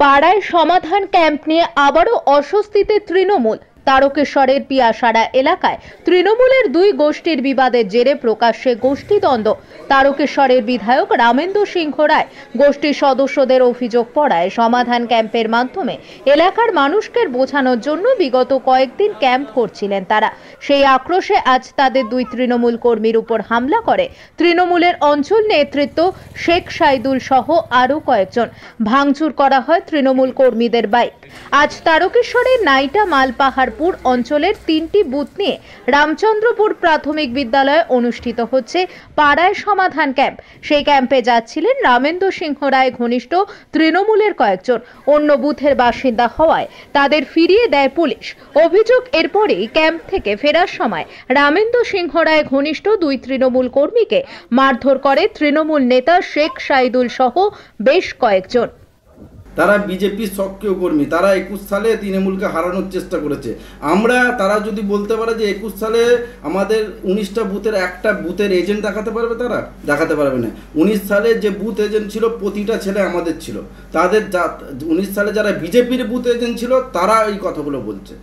পাড়ায় সমাধান ক্যাম্প নিয়ে আবারও অস্বস্তিতে তৃণমূল। তারকেশ্বরের পিয়াসারা এলাকায় তৃণমূলের দুই গোষ্ঠীর বিবাদের জেরে প্রকাশ্যে গোষ্ঠীদ্বন্দ্ব। তারকেশ্বরের বিধায়ক রামেন্দ্র সিংহ রায় গোষ্ঠীর সদস্যদের অভিযোগ পড়ায় সমাধান ক্যাম্পের মাধ্যমে এলাকার মানুষকে বোঝানোর জন্য বিগত কয়েকদিন ক্যাম্প করছিলেন তারা। সেই আক্রোশে আজ তাদের দুই তৃণমূল কর্মীর উপর হামলা করে তৃণমূলের অঞ্চল নেতৃত্ব শেখ সাইদুল সহ আরও কয়েকজন। ভাঙচুর করা হয় তৃণমূল কর্মীদের বাইক। আজ তারকেশ্বরের নাইটা মালপাহাড়পুর অঞ্চলের 3টি বুথ নিয়ে রামচন্দ্রপুর প্রাথমিক বিদ্যালয়ে অনুষ্ঠিত হচ্ছে পাড়ায় সমাধান ক্যাম্প। সেই ক্যাম্পে যাচ্ছিলেন রামেন্দ্র সিংহ রায় ঘনিষ্ঠ তৃণমূলের কয়েকজন। অন্য বুথের বাসিন্দা হওয়ায় তাদের ফিরিয়ে দেয় পুলিশ। অভিযোগ এরপরেই ক্যাম্প থেকে ফেরার সময় রামেন্দ্র সিংহ রায় ঘনিষ্ঠ দুই তৃণমূল কর্মীকে মারধর করে তৃণমূল নেতা শেখ সাইদুল সহ বেশ কয়েকজন। তারা বিজেপির সক্রিয় কর্মী, তারা 21 সালে তৃণমূলকে হারানোর চেষ্টা করেছে। তারা যদি বলতে পারে যে 21 সালে আমাদের 19টা বুথের একটা বুথের এজেন্ট দেখাতে পারবে, তারা দেখাতে পারবে না। 19 সালে যে বুথ এজেন্ট ছিল প্রতিটা ছেলে আমাদের ছিল। 19 সালে যারা বিজেপির বুথ এজেন্ট ছিল তারা এই কথাগুলো বলছে।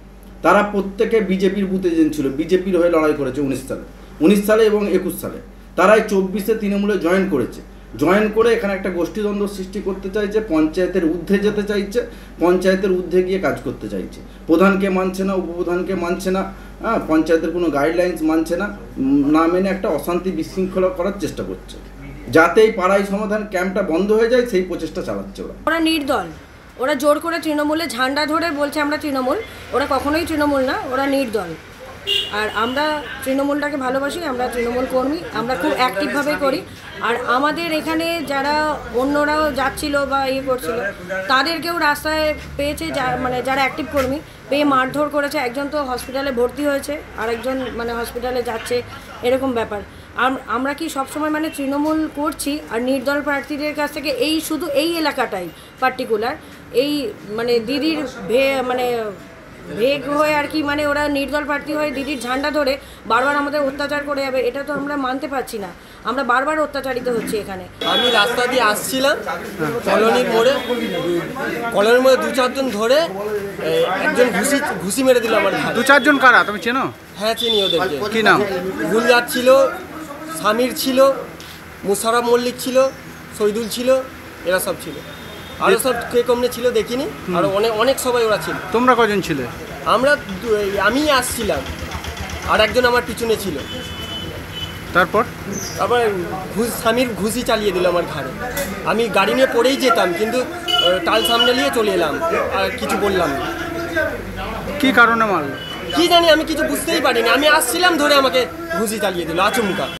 তারা প্রত্যেকে বিজেপির বুথ এজেন্ট ছিল, বিজেপির হয়ে লড়াই করেছে 19 সালে এবং 21 সালে। তারাই 24-এ তৃণমূলে জয়েন করেছে। জয়েন করে এখানে একটা গোষ্ঠীদ্বন্দ্ব সৃষ্টি করতে চাইছে, পঞ্চায়েতের ঊর্ধ্বে যেতে চাইছে, পঞ্চায়েতের ঊর্ধ্বে গিয়ে কাজ করতে চাইছে। প্রধানকে মানছে না, উপপ্রধানকে মানছে না, পঞ্চায়েতের কোনো গাইডলাইন্স মানছে না, না মেনে একটা অশান্তি বিশৃঙ্খলা করার চেষ্টা করছে, যাতে এই পাড়ায় সমাধান ক্যাম্পটা বন্ধ হয়ে যায় সেই প্রচেষ্টা চালাচ্ছে ওরা নির্দল। ওরা জোর করে তৃণমূলে ঝান্ডা ধরে বলছে আমরা তৃণমূল। ওরা কখনোই তৃণমূল না, ওরা নির্দল। আর আমরা তৃণমূলটাকে ভালোবাসি, আমরা তৃণমূল কর্মী, আমরা খুব অ্যাক্টিভভাবে করি। আর আমাদের এখানে যারা অন্যরাও যাচ্ছিল বা করছিল তাদেরকেও রাস্তায় পেয়েছে, যারা অ্যাক্টিভ কর্মী পেয়ে মারধর করেছে। একজন তো হসপিটালে ভর্তি হয়েছে, আর একজন হসপিটালে যাচ্ছে, এরকম ব্যাপার। আমরা কি সবসময় তৃণমূল করছি আর নির্দল প্রার্থীদের কাছ থেকে শুধু এই এলাকাটাই পার্টিকুলার এই দিদির ভেগ হয়ে আর কি ওরা নির্দল প্রার্থী হয়ে দিদির ঝান্ডা ধরে বারবার আমাদের অত্যাচার করে যাবে, এটা তো আমরা মানতে পারছি না। আমরা বারবার অত্যাচারিত হচ্ছি এখানে। আমি রাস্তা দিয়ে আসছিলাম কলোনির মোড়ে, কলোনির মোড়ে 2-4 জন ধরে একজন ঘুষি মেরে দিল আমার ঘাড়ে। 2-4 জন কারা, তুমি চেনো? হ্যাঁ চিনি ওদেরকে। কি নাম? গুলজার ছিল, সামির ছিল, মুশারফ মল্লিক ছিল, শহীদুল ছিল, এরা সব ছিল। আরও সব কে কমনে ছিল দেখিনি, আরও অনেক সবাই ওরা ছিল। তোমরা কজন ছিলে? আমি আসছিলাম আর একজন আমার পিছনে ছিল। তারপর সামির ঘুষি চালিয়ে দিল আমার ঘাড়ে। আমি গাড়ি নিয়ে পড়েই যেতাম, কিন্তু টাল সামনে নিয়ে চলে এলাম, আর কিছু বললাম না। কি কারণে মারল কি জানি, আমি কিছু বুঝতেই পারিনি। আমি আসছিলাম ধরে আমাকে ঘুষি চালিয়ে দিল আচমকা।